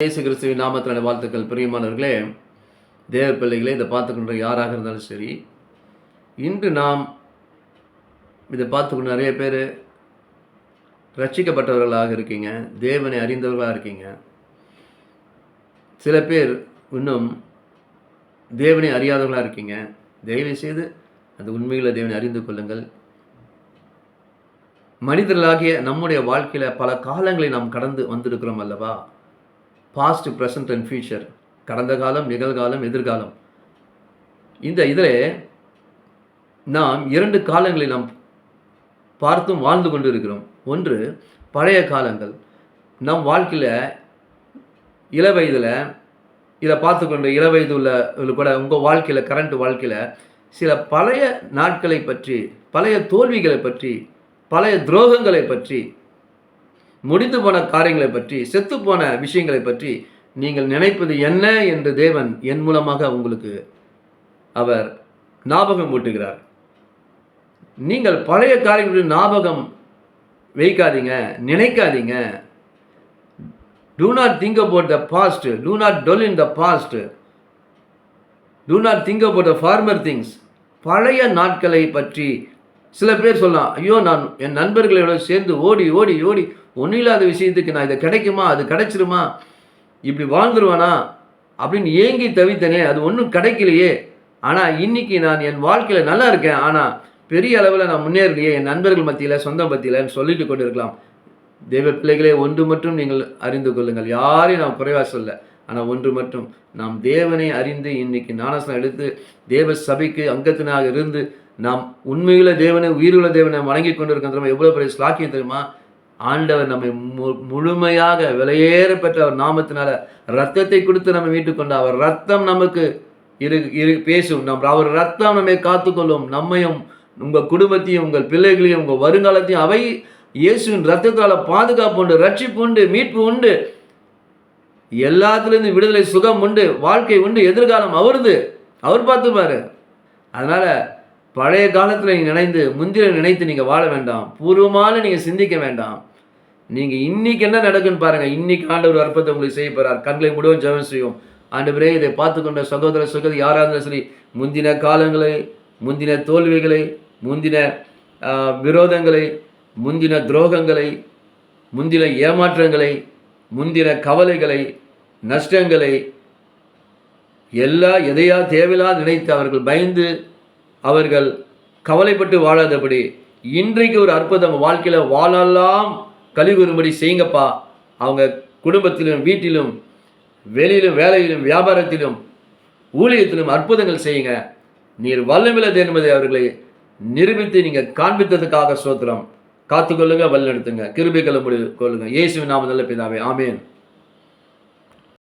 இயேசு கிறிஸ்துவின் நாமத்திலான வாழ்த்துக்கள். பிரியமானவர்களே, தேவ பிள்ளைகளே, இதை பார்த்துக்கொண்ட யாராக இருந்தாலும் சரி, இன்று நாம் இதை பார்த்துக்கொண்டு நிறைய பேர் ரட்சிக்கப்பட்டவர்களாக இருக்கீங்க, தேவனை அறிந்தவர்களாக இருக்கீங்க. சில பேர் இன்னும் தேவனை அறியாதவர்களாக இருக்கீங்க. தயவு செய்து அந்த உண்மைகளை தேவனை அறிந்து கொள்ளுங்கள். மனிதர்களாகிய நம்முடைய வாழ்க்கையில் பல காலங்களை நாம் கடந்து வந்திருக்கிறோம் அல்லவா? பாஸ்ட், ப்ரெசன்ட் அண்ட் ஃபியூச்சர், கடந்த காலம், நிகழ்காலம், எதிர்காலம். இந்த இதில் நாம் 2 காலங்களை நாம் பார்த்தும் வாழ்ந்து கொண்டு இருக்கிறோம். ஒன்று பழைய காலங்கள். நம் வாழ்க்கையில் இளவயதில் இதை பார்த்து கொண்டு இளவயது உள்ள கூட உங்கள் வாழ்க்கையில், கரண்ட் வாழ்க்கையில் சில பழைய நாட்களை பற்றி, பழைய தோல்விகளை பற்றி, பழைய துரோகங்களை பற்றி, முடிந்து போன காரியங்களை பற்றி, செத்துப்போன விஷயங்களை பற்றி நீங்கள் நினைப்பது என்ன என்று தேவன் என் மூலமாக உங்களுக்கு அவர் ஞாபகம் ஊட்டுகிறார். நீங்கள் பழைய காரியங்களின் ஞாபகம் வைக்காதீங்க, நினைக்காதீங்க. Do not think about the past. Do not dwell in the past. Do not think about the former things. பழைய நாட்களை பற்றி சில பேர் சொல்லலாம், ஐயோ நான் என் நண்பர்களோட சேர்ந்து ஓடி ஓடி ஓடி ஒன்றும் இல்லாத விஷயத்துக்கு நான் இதை கிடைக்குமா, அது கிடைச்சிருமா, இப்படி வாழ்ந்துருவானா அப்படின்னு ஏங்கி தவித்தனே, அது ஒன்றும் கிடைக்கலையே. ஆனால் இன்னைக்கு நான் என் வாழ்க்கையில் நல்லா இருக்கேன், ஆனால் பெரிய அளவில் நான் முன்னேறலையே என் நண்பர்கள் மத்தியில், சொந்தம் மத்தியில்னு சொல்லிட்டு கொண்டு இருக்கலாம். தேவ பிள்ளைகளே, ஒன்று மட்டும் நீங்கள் அறிந்து கொள்ளுங்கள். யாரையும் நான் குறைவாக சொல்ல, ஆனால் ஒன்று மட்டும், நாம் தேவனை அறிந்து இன்னைக்கு ஞானஸ்நானம் எடுத்து தேவ சபைக்கு அங்கத்தினாக இருந்து நாம் உண்மையுள்ள தேவனை, உயிருள்ள தேவனை வணங்கி கொண்டு இருக்கின்றோம். எவ்வளோ பெரிய ஸ்லாக்கியம் தெரியுமா? ஆண்டவர் நம்மை முழுமையாக விலையேற பெற்ற அவர் நாமத்தினால ரத்தத்தை கொடுத்து நம்ம மீட்டு கொண்ட அவர் ரத்தம் நமக்கு பேசும். அவர் ரத்தம் நம்மை காத்துக்கொள்ளும். நம்மையும், உங்கள் குடும்பத்தையும், உங்கள் பிள்ளைகளையும், உங்கள் வருங்காலத்தையும் அவை இயேசுவின் ரத்தத்தால் பாதுகாப்பு உண்டு, ரட்சிப்பு உண்டு, மீட்பு உண்டு, எல்லாத்துலேருந்து விடுதலை, சுகம் உண்டு, வாழ்க்கை உண்டு, எதிர்காலம் அவருது. அவர் பார்த்துப்பாரு. அதனால் பழைய காலத்தில் நீங்கள் நினைந்து, முந்திர நினைத்து நீங்கள் வாழ வேண்டாம். பூர்வமான நீங்கள் சிந்திக்க வேண்டாம். நீங்கள் இன்னைக்கு என்ன நடக்குன்னு பாருங்கள். இன்னைக்கு ஆண்டவர் அற்புதத்தை உங்களுக்கு செய்ய போகிறார். கண்களை முழுவதும் ஜெபம் செய்யும். ஆண்டவரே, இதை பார்த்து கொண்ட சகோதர சகோதரி யாராக இருந்தாலும் சரி, முந்தின காலங்களை, முந்தின தோல்விகளை, முந்தின விரோதங்களை, முந்தின துரோகங்களை, முந்தின ஏமாற்றங்களை, முந்தின கவலைகளை, நஷ்டங்களை எதையா தேவையில்லாத நினைத்து அவர்கள் பயந்து, அவர்கள் கவலைப்பட்டு வாழாதபடி இன்றைக்கு ஒரு அற்புதம் வாழ்க்கையில் வாழலாம் கழிவுறும்படி செய்யுங்கப்பா. அவங்க குடும்பத்திலும், வீட்டிலும், வெளியிலும், வேலையிலும், வியாபாரத்திலும், ஊழியத்திலும் அற்புதங்கள் செய்யுங்க. நீர் வல்லமில்லை என்பதை அவர்களை நிரூபித்து நீங்கள் காண்பித்ததுக்காக ஸ்தோத்திரம். காத்துக்கொள்ளுங்க, வழிநடத்துங்க, கிருபை கொள்ளுங்க. இயேசுவின் நாமத்தில் நல்ல பிதாவே, ஆமென்.